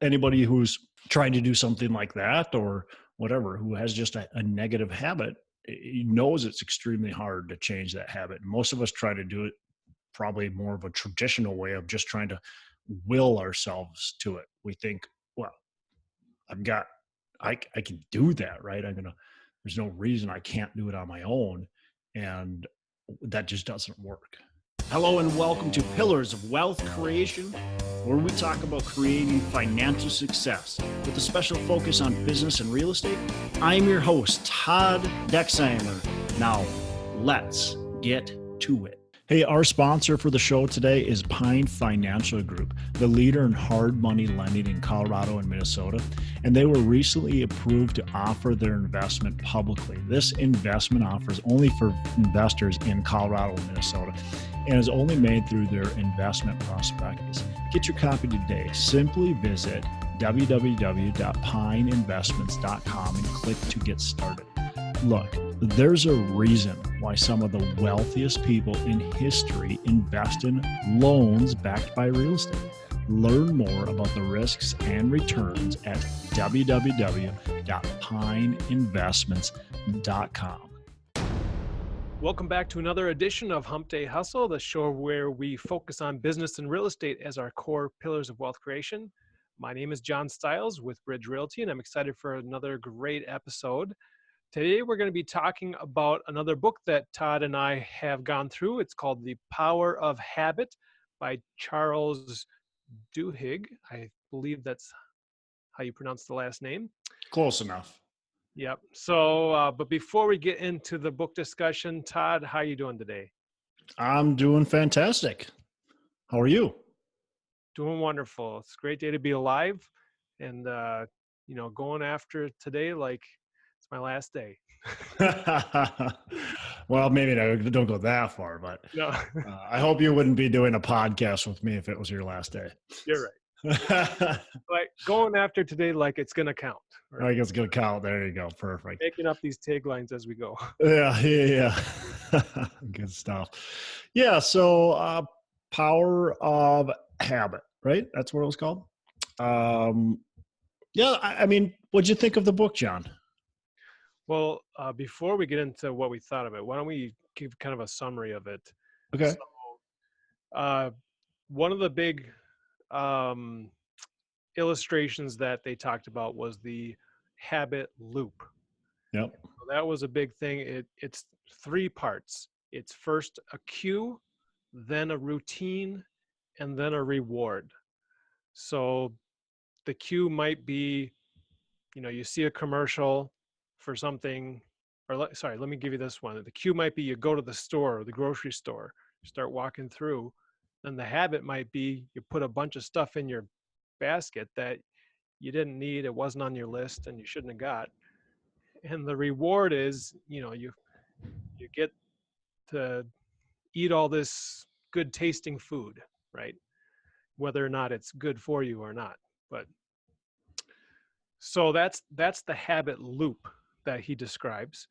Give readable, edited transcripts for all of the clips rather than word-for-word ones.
anybody who's trying to do something like that or whatever, who has just a negative habit, knows it's extremely hard to change that habit. Most of us try to do it probably more of a traditional way of just trying to will ourselves to it. We think, well, I can do that, right? There's no reason I can't do it on my own. And that just doesn't work. Hello and welcome to Pillars of Wealth Creation, where we talk about creating financial success with a special focus on business and real estate. I'm your host, Todd Dexheimer. Now, let's get to it. Hey, our sponsor for the show today is Pine Financial Group, the leader in hard money lending in Colorado and Minnesota. And they were recently approved to offer their investment publicly. This investment offer is only for investors in Colorado and Minnesota and is only made through their investment prospectus. Get your copy today. Simply visit www.pineinvestments.com and click to get started. Look, there's a reason why some of the wealthiest people in history invest in loans backed by real estate. Learn more about the risks and returns at www.pineinvestments.com. Welcome back to another edition of Hump Day Hustle, the show where we focus on business and real estate as our core pillars of wealth creation. My name is John Stiles with Bridge Realty, and I'm excited for another great episode. Today, we're going to be talking about another book that Todd and I have gone through. It's called The Power of Habit by Charles Duhigg. I believe that's how you pronounce the last name. Close enough. Yep. So, but before we get into the book discussion, Todd, how are you doing today? I'm doing fantastic. How are you? Doing wonderful. It's a great day to be alive and, going after today like it's my last day. Well, maybe don't go that far, but No. I hope you wouldn't be doing a podcast with me if it was your last day. You're right. Like going after today like it's going to count. Right? Like it's going to count. There you go. Perfect. Making up these taglines as we go. Yeah. Good stuff. Yeah. So Power of Habit, right? That's what it was called. Yeah. I mean, what'd you think of the book, John? Well, before we get into what we thought of it, why don't we give kind of a summary of it? Okay. So, one of the big illustrations that they talked about was the habit loop. Yep. So that was a big thing. It's three parts. It's first a cue, then a routine, and then a reward. So the cue might be, you see a commercial for something, let me give you this one. The cue might be you go to the store or the grocery store, you start walking through. Then the habit might be you put a bunch of stuff in your basket that you didn't need, it wasn't on your list, and you shouldn't have got. And the reward is, you get to eat all this good tasting food, right? Whether or not it's good for you or not. But so that's the habit loop that he describes.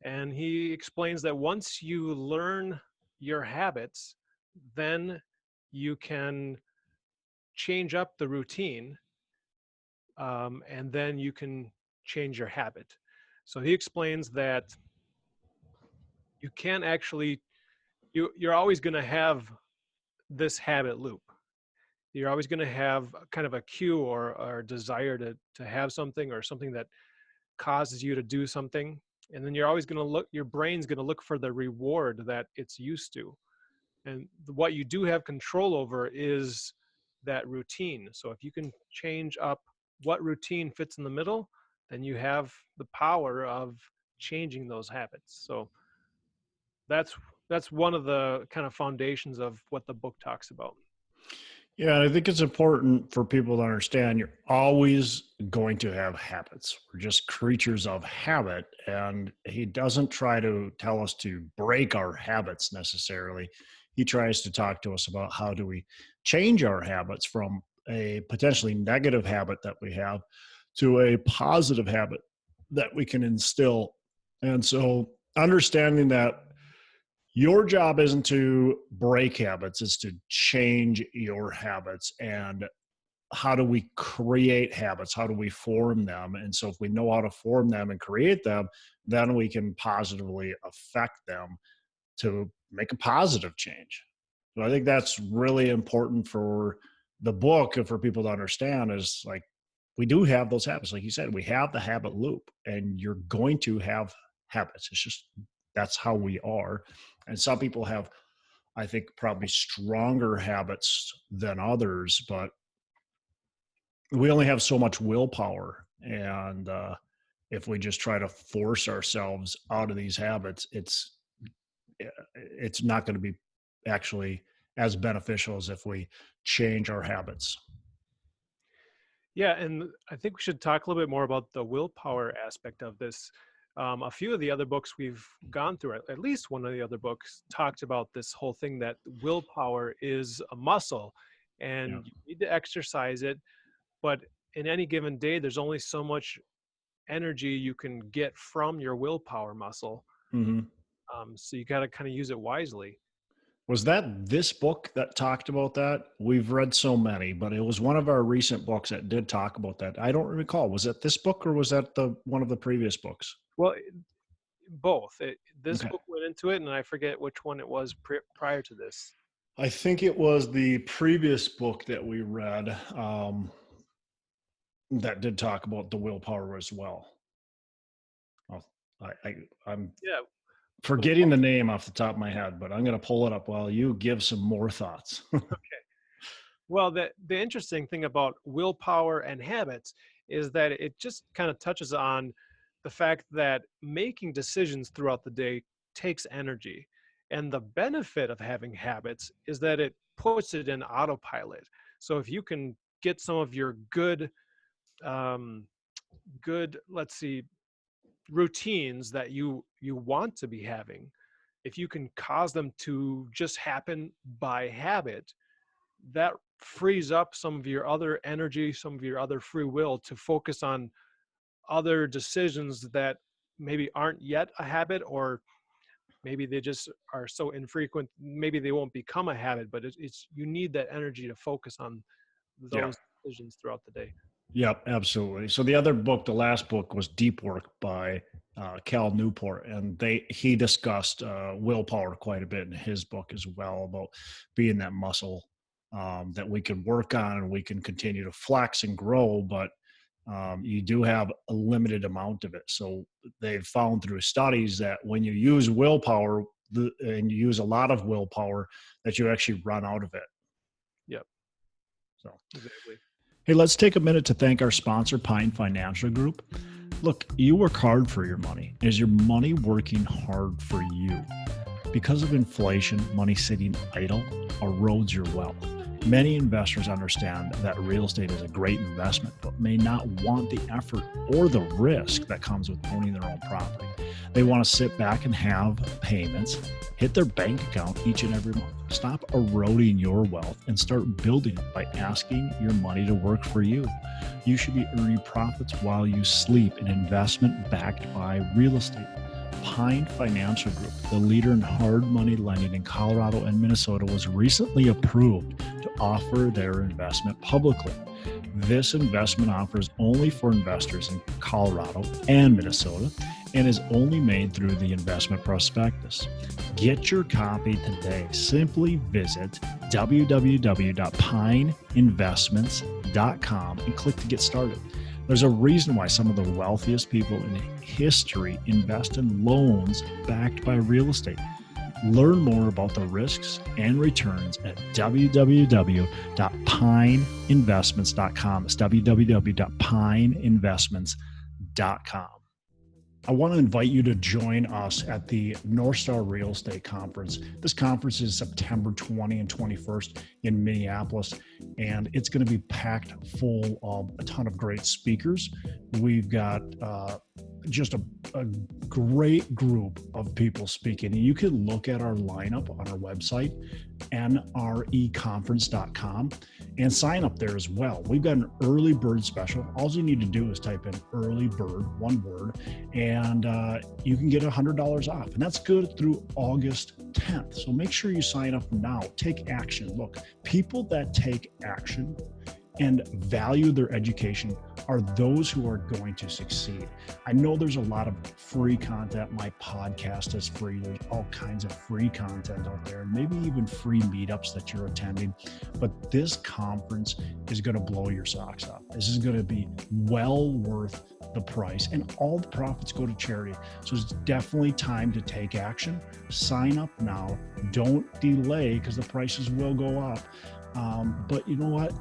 And he explains that once you learn your habits, then you can change up the routine, and then you can change your habit. So he explains that you can't actually, you're always going to have this habit loop. You're always going to have kind of a cue or desire to have something or something that causes you to do something. And then you're always going to your brain's going to look for the reward that it's used to. And what you do have control over is that routine. So if you can change up what routine fits in the middle, then you have the power of changing those habits. So that's one of the kind of foundations of what the book talks about. Yeah, I think it's important for people to understand you're always going to have habits. We're just creatures of habit. And he doesn't try to tell us to break our habits necessarily. He tries to talk to us about how do we change our habits from a potentially negative habit that we have to a positive habit that we can instill. And so understanding that your job isn't to break habits, it's to change your habits. And how do we create habits? How do we form them? And so if we know how to form them and create them, then we can positively affect them to make a positive change. So I think that's really important for the book and for people to understand is like we do have those habits. Like you said, we have the habit loop and you're going to have habits. It's just that's how we are. And some people have, I think, probably stronger habits than others, but we only have so much willpower. And if we just try to force ourselves out of these habits, it's not going to be actually as beneficial as if we change our habits. Yeah, and I think we should talk a little bit more about the willpower aspect of this. A few of the other books we've gone through, at least one of the other books, talked about this whole thing that willpower is a muscle Yeah. and you need to exercise it. But in any given day, there's only so much energy you can get from your willpower muscle. Hmm. So you got to kind of use it wisely. Was that this book that talked about that? We've read so many, but it was one of our recent books that did talk about that. I don't recall. Was it this book or was that the one of the previous books? Well, both. This Okay. book went into it, and I forget which one it was prior to this. I think it was the previous book that we read that did talk about the willpower as well. I'll, I'm Yeah. forgetting the name off the top of my head, but I'm going to pull it up while you give some more thoughts. Well, the interesting thing about willpower and habits is that it just kind of touches on the fact that making decisions throughout the day takes energy. And the benefit of having habits is that it puts it in autopilot. So if you can get some of your um, let's see, routines that you want to be having, if you can cause them to just happen by habit, that frees up some of your other energy, some of your other free will to focus on other decisions that maybe aren't yet a habit, or maybe they just are so infrequent, maybe they won't become a habit, but it's you need that energy to focus on Yeah. those decisions throughout the day. Yep, absolutely. So the other book, the last book, was Deep Work by Cal Newport, and he discussed willpower quite a bit in his book as well about being that muscle that we can work on and we can continue to flex and grow, but you do have a limited amount of it. So they've found through studies that when you use willpower and you use a lot of willpower, that you actually run out of it. Yep, So. exactly. Hey, let's take a minute to thank our sponsor, Pine Financial Group. Look, you work hard for your money. Is your money working hard for you? Because of inflation, money sitting idle erodes your wealth. Many investors understand that real estate is a great investment, but may not want the effort or the risk that comes with owning their own property. They want to sit back and have payments hit their bank account each and every month. Stop eroding your wealth and start building it by asking your money to work for you. You should be earning profits while you sleep, an investment backed by real estate. Pine Financial Group, the leader in hard money lending in Colorado and Minnesota, was recently approved to offer their investment publicly. This investment offer is only for investors in Colorado and Minnesota and is only made through the investment prospectus. Get your copy today. Simply visit www.pineinvestments.com and click to get started. There's a reason why some of the wealthiest people in history invest in loans backed by real estate. Learn more about the risks and returns at www.pineinvestments.com. It's www.pineinvestments.com. I want to invite you to join us at the North Star Real Estate Conference. This conference is September 20 and 21st in Minneapolis, and it's going to be packed full of a ton of great speakers. We've got just a great group of people speaking. And you can look at our lineup on our website, nreconference.com, and sign up there as well. We've got an early bird special. All you need to do is type in early bird, one word, and you can get $100 off. And that's good through August 10th. So make sure you sign up now. Take action. Look, people that take action and value their education are those who are going to succeed. I know there's a lot of free content. My podcast is free. There's all kinds of free content out there, maybe even free meetups that you're attending. But this conference is going to blow your socks off. This is going to be well worth the price, and all the profits go to charity. So it's definitely time to take action. Sign up now. Don't delay, because the prices will go up. But you know what?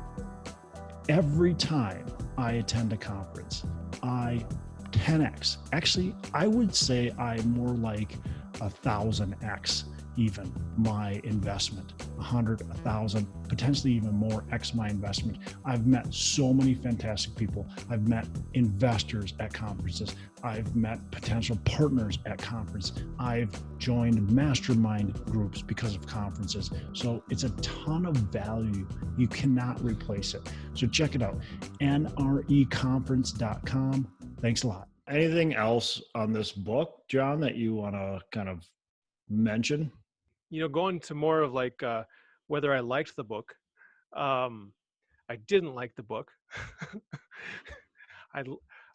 Every time I attend a conference, I 10x. Actually, I would say I more like 1,000x even my investment, 100, 1,000, potentially even more x my investment. I've met so many fantastic people. I've met investors at conferences. I've met potential partners at conferences. I've joined mastermind groups because of conferences. So it's a ton of value. You cannot replace it. So check it out, nreconference.com. Thanks a lot. Anything else on this book, John, that you want to kind of mention? Going to more of like whether I liked the book. I didn't like the book. I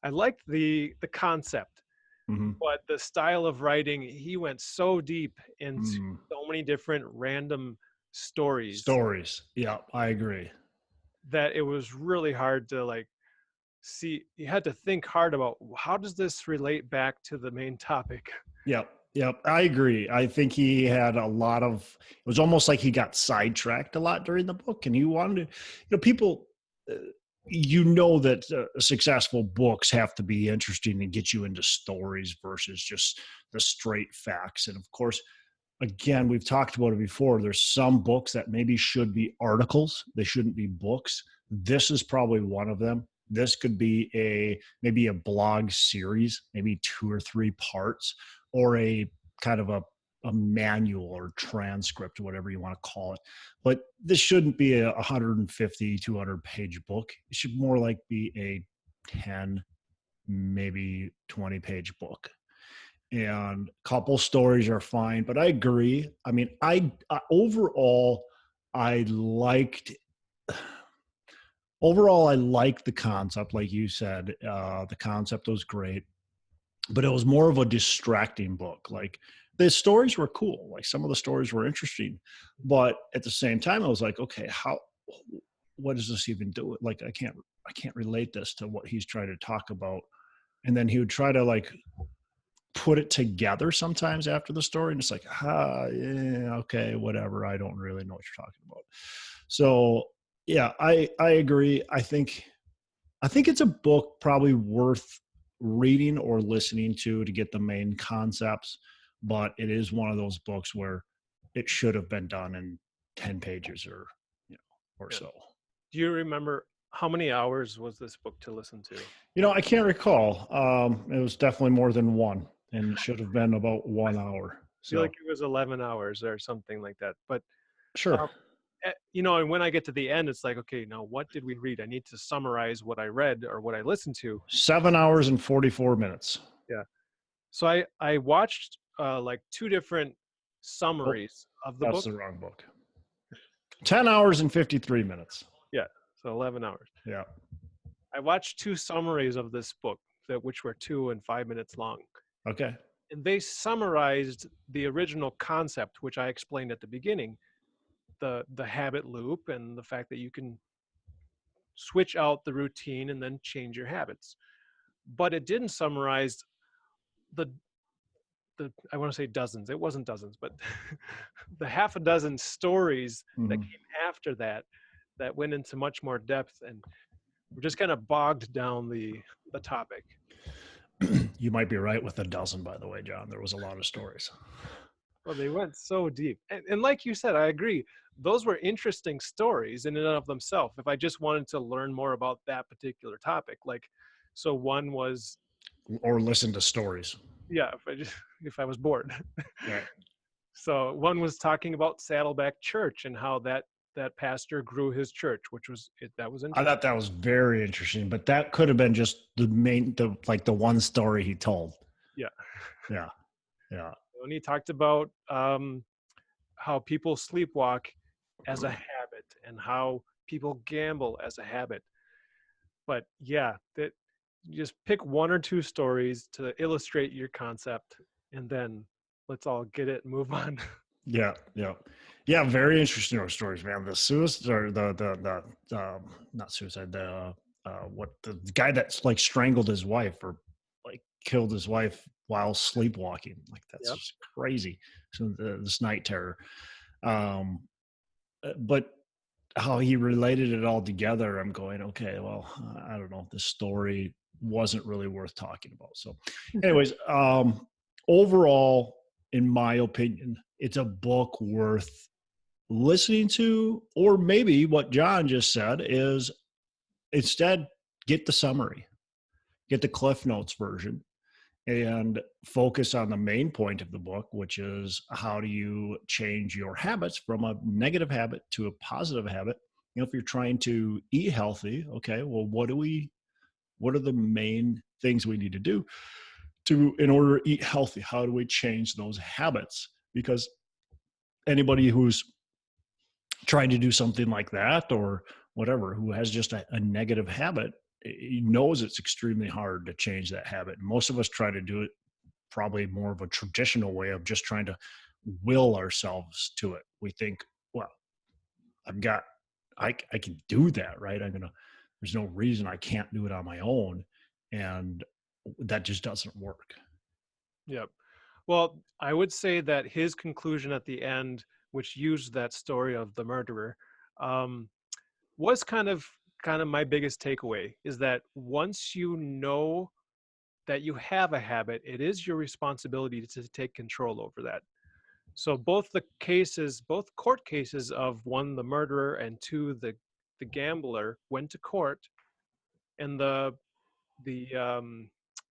I liked the concept, Mm-hmm. but the style of writing, he went so deep into Mm. so many different random stories Stories. Yeah, I agree. that it was really hard to like see. You had to think hard about how does this relate back to the main topic. Yep. Yep. I agree. I think he had a lot of, it was almost like he got sidetracked a lot during the book, and he wanted to, people, uh, that successful books have to be interesting and get you into stories versus just the straight facts. And of course, again, we've talked about it before. There's some books that maybe should be articles. They shouldn't be books. This is probably one of them. This could be maybe a blog series, maybe 2 or 3 parts, or a kind of a manual or transcript, whatever you want to call it. But this shouldn't be a 150, 200 page book. It should more like be a 10, maybe 20 page book. And a couple stories are fine, but I agree. I mean, overall, I liked I liked the concept, like you said. The concept was great, but it was more of a distracting book. Like, the stories were cool, like some of the stories were interesting, but at the same time, I was like, okay, what does this even do? Like, I can't relate this to what he's trying to talk about. And then he would try to like put it together sometimes after the story, and it's like, yeah, okay, whatever, I don't really know what you're talking about. So yeah, I agree. I think it's a book probably worth reading or listening to get the main concepts, but it is one of those books where it should have been done in 10 pages or Yeah. so. Do you remember how many hours was this book to listen to? I can't recall. It was definitely more than one, and it should have been about 1 hour. I feel like So it was 11 hours or something like that. But sure. um, and when I get to the end, it's like, okay, now what did we read? I need to summarize what I read or what I listened to. 7 hours and 44 minutes. Yeah. So I watched like 2 different Oh, summaries of the that's book. the wrong book. 10 hours and 53 minutes. Yeah. So 11 hours. Yeah. I watched 2 summaries of this book which were 2 and 5 minutes long. Okay. And they summarized the original concept, which I explained at the beginning, the habit loop and the fact that you can switch out the routine and then change your habits. But it didn't summarize the I want to say dozens. It wasn't dozens, but the half a dozen stories that Mhm. came after that that went into much more depth and were just kind of bogged down the topic. You might be right with a dozen, by the way, John. There was a lot of stories. Well, they went so deep. And like you said, I agree. Those were interesting stories in and of themselves. If I just wanted to learn more about that particular topic, like, so one was, Or listen to stories. yeah, if I was bored. Right. So one was talking about Saddleback Church and how that pastor grew his church, that was I interesting. thought that was very interesting, but that could have been just the one story he told. Yeah. Yeah. Yeah. And he talked about how people sleepwalk as a habit and how people gamble as a habit. But yeah, that you just pick one or two stories to illustrate your concept, and then let's all get it and move on. Yeah, yeah, yeah. Very interesting stories, man. The suicide, or not suicide. What the guy that's like strangled his wife or like killed his wife while sleepwalking. Like that's Yep. just crazy. So this night terror. Um, but how he related it all together, I'm going, okay, well, I don't know. This story wasn't really worth talking about. So, anyways, overall, in my opinion, it's a book worth listening to, or maybe what John just said is instead get the summary, get the Cliff Notes version, and focus on the main point of the book, which is how do you change your habits from a negative habit to a positive habit. You know, if you're trying to eat healthy, okay, well, what are the main things we need to do in order to eat healthy? How do we change those habits? Because anybody who's trying to do something like that or whatever, who has just a negative habit, he knows it's extremely hard to change that habit. Most of us try to do it probably more of a traditional way of just trying to will ourselves to it. We think, well, I can do that, right? There's no reason I can't do it on my own. And that just doesn't work. Yep. Well, I would say that his conclusion at the end, which used that story of the murderer, um, was kind of my biggest takeaway, is that once you know that you have a habit, it is your responsibility to take control over that. So both court cases of one, the murderer, and two, the gambler, went to court, and the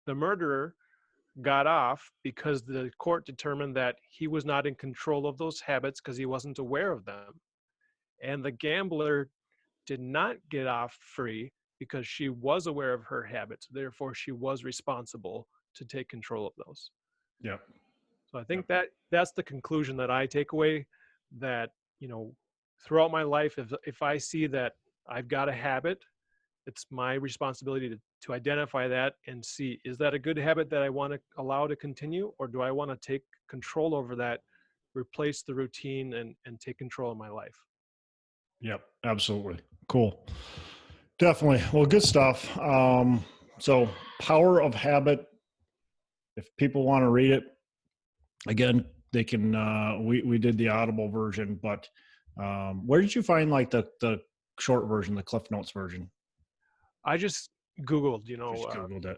murderer got off because the court determined that he was not in control of those habits because he wasn't aware of them. And the gambler did not get off free because she was aware of her habits. Therefore, she was responsible to take control of those. Yep. So I Yep. think that that's the conclusion that I take away, that, throughout my life, if I see that I've got a habit, it's my responsibility to identify that and see, is that a good habit that I want to allow to continue, or do I want to take control over that, replace the routine, and take control of my life? Yep. Absolutely. Cool. Definitely. Well, good stuff. So Power of Habit, if people want to read it, again, they can, we did the Audible version, but, where did you find like the short version, the Cliff Notes version? I just Googled, Just Googled it.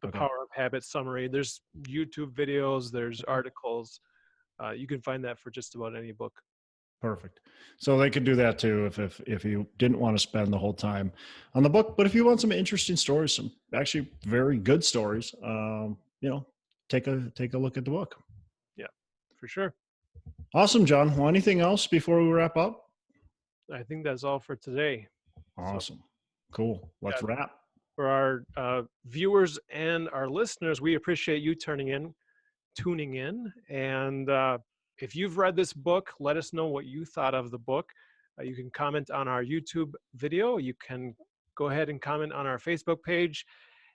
the Okay. Power of Habit summary. There's YouTube videos, there's articles. You can find that for just about any book. Perfect. So they could do that too if you didn't want to spend the whole time on the book, but if you want some interesting stories, some actually very good stories, take a look at the book. Yeah, for sure. Awesome, John. Well, anything else before we wrap up? I think that's all for today. Awesome. Cool. Let's wrap. For our viewers and our listeners, we appreciate you tuning in. And if you've read this book, let us know what you thought of the book. You can comment on our YouTube video. You can go ahead and comment on our Facebook page.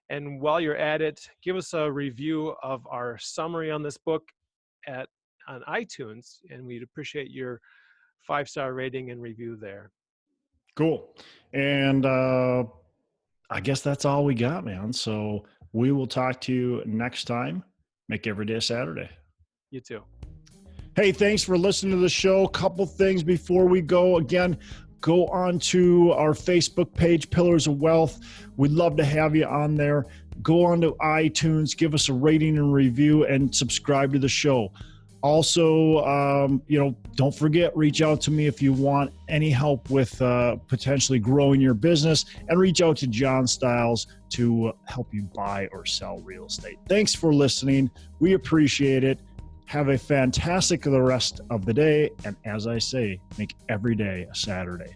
And while you're at it, give us a review of our summary on this book on iTunes, and we'd appreciate your 5-star rating and review there. Cool. And I guess that's all we got, man. So we will talk to you next time. Make every day a Saturday. You too. Hey, thanks for listening to the show. Couple things before we go. Again, go on to our Facebook page, Pillars of Wealth. We'd love to have you on there. Go on to iTunes, give us a rating and review, and subscribe to the show. Also, don't forget, reach out to me if you want any help with potentially growing your business, and reach out to John Stiles to help you buy or sell real estate. Thanks for listening. We appreciate it. Have a fantastic the rest of the day. And as I say, make every day a Saturday.